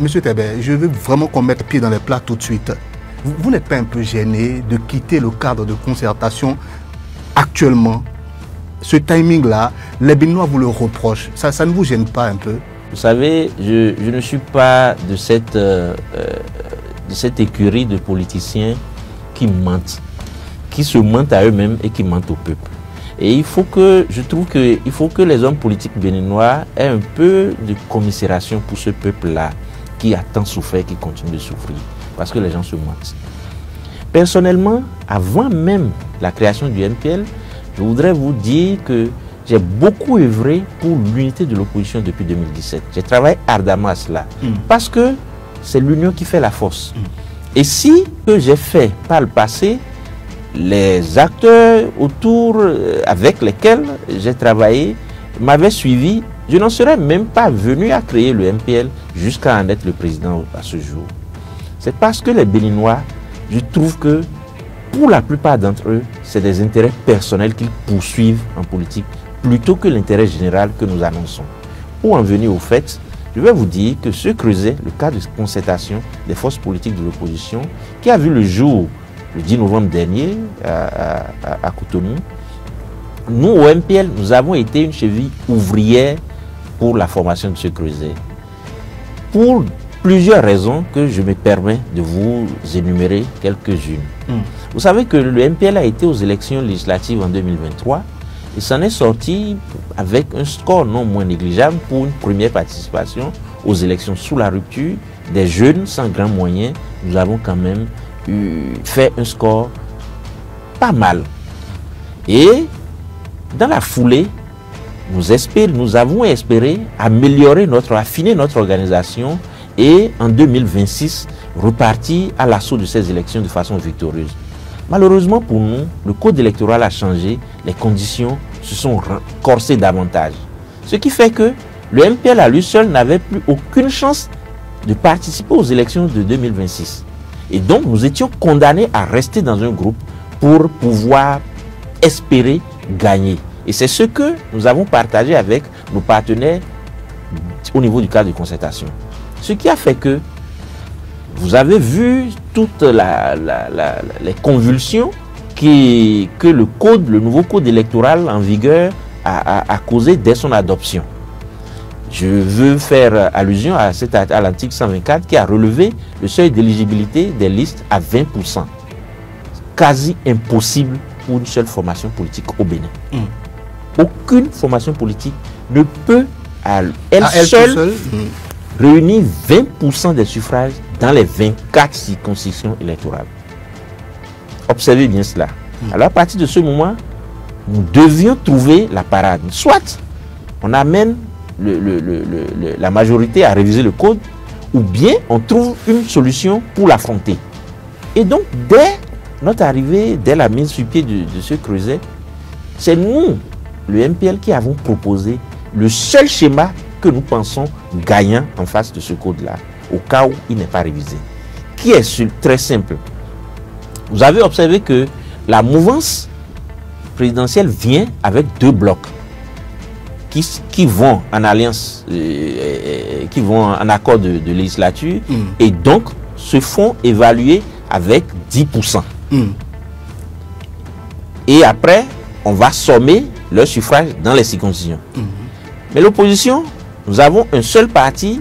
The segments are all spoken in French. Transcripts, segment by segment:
Monsieur Tébé, je veux vraiment qu'on mette pied dans les plats tout de suite. Vous n'êtes pas un peu gêné de quitter le cadre de concertation actuellement? Ce timing-là, les Béninois vous le reprochent. Ça ne vous gêne pas un peu? Vous savez, je ne suis pas de cette écurie de politiciens qui mentent, qui se mentent à eux-mêmes et qui mentent au peuple. Et je trouve qu'il faut que les hommes politiques béninois aient un peu de commisération pour ce peuple-là qui a tant souffert, qui continue de souffrir, parce que les gens se mentent. Personnellement, avant même la création du MPL, je voudrais vous dire que j'ai beaucoup œuvré pour l'unité de l'opposition depuis 2017. J'ai travaillé ardemment à cela, parce que c'est l'union qui fait la force. Et si que j'ai fait par le passé, les acteurs autour avec lesquels j'ai travaillé m'avaient suivi, je n'en serais même pas venu à créer le MPL jusqu'à en être le président à ce jour. C'est parce que les Béninois, je trouve que pour la plupart d'entre eux, c'est des intérêts personnels qu'ils poursuivent en politique plutôt que l'intérêt général que nous annonçons. Pour en venir au fait, je vais vous dire que ce creuset, le cas de concertation des forces politiques de l'opposition, qui a vu le jour le 10 novembre dernier à Cotonou, nous au MPL, nous avons été une cheville ouvrière pour la formation de ce creuset. Pour plusieurs raisons que je me permets de vous énumérer quelques-unes. Vous savez que le MPL a été aux élections législatives en 2023 et s'en est sorti avec un score non moins négligeable pour une première participation aux élections sous la rupture. Des jeunes sans grands moyens, nous avons quand même fait un score pas mal. Et dans la foulée, nous avons espéré affiner notre organisation et en 2026 repartir à l'assaut de ces élections de façon victorieuse. Malheureusement pour nous, le code électoral a changé, les conditions se sont corsées davantage. Ce qui fait que le MPL à lui seul n'avait plus aucune chance de participer aux élections de 2026. Et donc nous étions condamnés à rester dans un groupe pour pouvoir espérer gagner. Et c'est ce que nous avons partagé avec nos partenaires au niveau du cadre de concertation. Ce qui a fait que vous avez vu toutes les convulsions que le nouveau code électoral en vigueur a causé dès son adoption. Je veux faire allusion à l'article 124 qui a relevé le seuil d'éligibilité des listes à 20%. Quasi impossible pour une seule formation politique au Bénin. Aucune formation politique ne peut à elle seule réunir 20% des suffrages dans les 24 circonscriptions électorales. Observez bien cela. Alors à partir de ce moment, nous devions trouver la parade. Soit on amène la majorité à réviser le code, ou bien on trouve une solution pour l'affronter. Et donc dès notre arrivée, dès la mise sur pied de ce creuset, c'est nous, le MPL, qui avons proposé le seul schéma que nous pensons gagnant en face de ce code-là, au cas où il n'est pas révisé, qui est très simple. Vous avez observé que la mouvance présidentielle vient avec deux blocs qui vont en alliance, qui vont en accord de législature, et donc se font évaluer avec 10%. Et après, on va sommer leur suffrage dans les circonscriptions. Mais l'opposition, nous avons un seul parti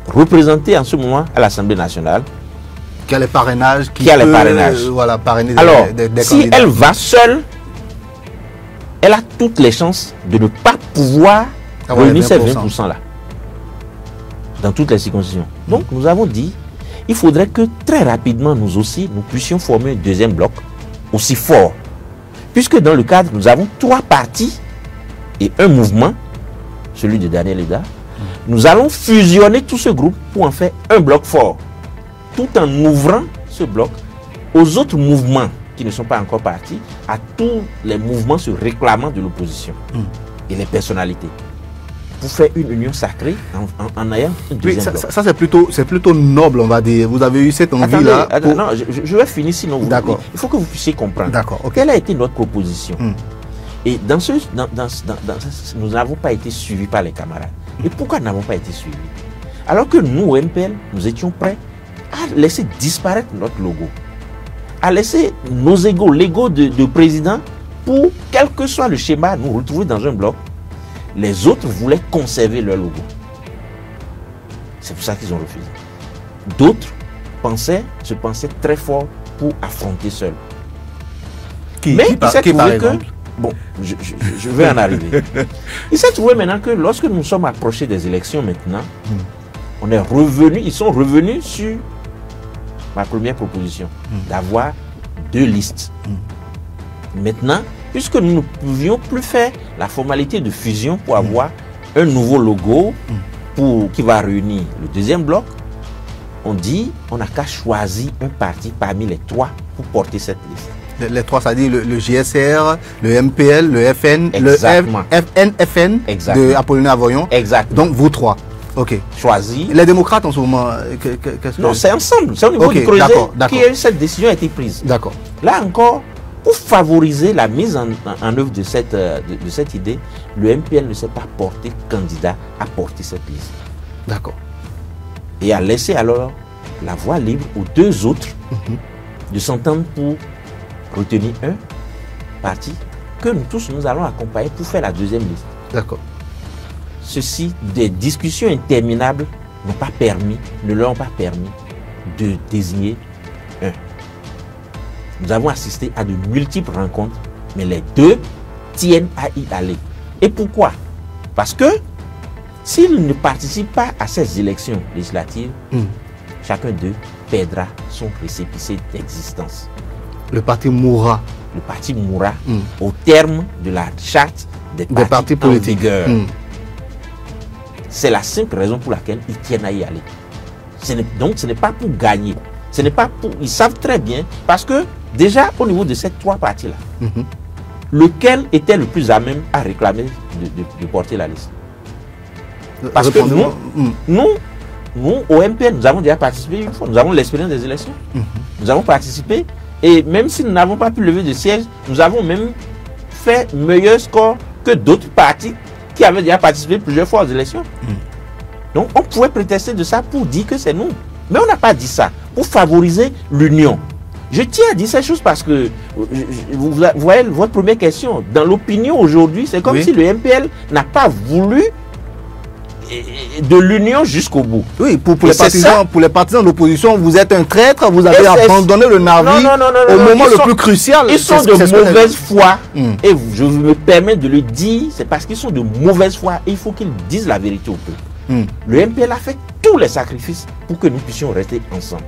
représenté en ce moment à l'Assemblée nationale. Qui a les parrainages. Voilà, parrainer. Alors, si candidats. Elle va seule, elle a toutes les chances de ne pas pouvoir réunir ces 20%-là dans toutes les circonscriptions. Donc, nous avons dit, il faudrait que très rapidement, nous aussi, nous puissions former un deuxième bloc aussi fort. Puisque dans le cadre, nous avons 3 partis et un mouvement, celui de Daniel Eda. Nous allons fusionner tout ce groupe pour en faire un bloc fort, tout en ouvrant ce bloc aux autres mouvements qui ne sont pas encore partis, à tous les mouvements se réclamant de l'opposition et les personnalités, pour faire une union sacrée en ayant un deuxième bloc. Ça c'est plutôt noble, on va dire. Vous avez eu cette envie-là. Pour... Non, je vais finir sinon. D'accord. Il faut que vous puissiez comprendre. D'accord. Okay. Quelle a été notre proposition? Et nous n'avons pas été suivis par les camarades. Et pourquoi nous n'avons pas été suivis? Alors que nous, au MPL, nous étions prêts à laisser disparaître notre logo, à laisser nos égos, l'ego de président, pour, quel que soit le schéma, nous retrouver dans un bloc. Les autres voulaient conserver leur logo. C'est pour ça qu'ils ont refusé. D'autres se pensaient très forts pour affronter seuls. Mais il s'est trouvé que... Bon, je vais en arriver. Il s'est trouvé maintenant que lorsque nous sommes approchés des élections maintenant, on est revenu, ils sont revenus sur ma première proposition, d'avoir 2 listes. Maintenant, puisque nous ne pouvions plus faire la formalité de fusion pour avoir un nouveau logo qui va réunir le deuxième bloc, on dit on n'a qu'à choisir un parti parmi les 3 pour porter cette liste. Les 3, c'est-à-dire le GSR, le MPL, le FN, Exactement. le FNFN de Apollinaire Voyon. Exactement. Donc vous 3. Ok. Choisir. Les démocrates en ce moment, qu'est-ce que... Non, c'est ensemble. C'est au niveau du Creuset que cette décision a été prise. D'accord. Là encore, pour favoriser la mise en œuvre de cette idée, le MPL ne s'est pas porté candidat à porter cette liste. D'accord. Et a laissé alors la voie libre aux 2 autres de s'entendre pour retenir un parti que nous tous nous allons accompagner pour faire la deuxième liste. D'accord. Ceci, des discussions interminables ne leur ont pas permis de désigner un. Nous avons assisté à de multiples rencontres, mais les 2 tiennent à y aller. Et pourquoi? Parce que s'ils ne participent pas à ces élections législatives, chacun d'eux perdra son récépissé d'existence. Le parti mourra. Le parti mourra au terme de la charte des partis politiques. C'est la simple raison pour laquelle ils tiennent à y aller. Donc ce n'est pas pour gagner. Ce n'est pas pour... Ils savent très bien, parce que déjà au niveau de ces 3 partis-là, lequel était le plus à même à réclamer de porter la liste? Parce que nous, au MPN, nous avons déjà participé une fois. Nous avons l'expérience des élections. Nous avons participé. Et même si nous n'avons pas pu lever de siège, nous avons même fait meilleur score que d'autres partis qui avaient déjà participé plusieurs fois aux élections. Donc on pouvait prétester de ça pour dire que c'est nous. Mais on n'a pas dit ça pour favoriser l'union. Je tiens à dire ces choses parce que, vous voyez votre première question, dans l'opinion aujourd'hui, c'est comme si le MPL n'a pas voulu de l'union jusqu'au bout. Oui, pour les partisans de l'opposition, vous êtes un traître, vous avez abandonné le navire au moment le plus crucial. Ils sont de mauvaise foi, et je me permets de le dire, c'est parce qu'ils sont de mauvaise foi, et il faut qu'ils disent la vérité au peuple. Le MPL a fait tous les sacrifices pour que nous puissions rester ensemble.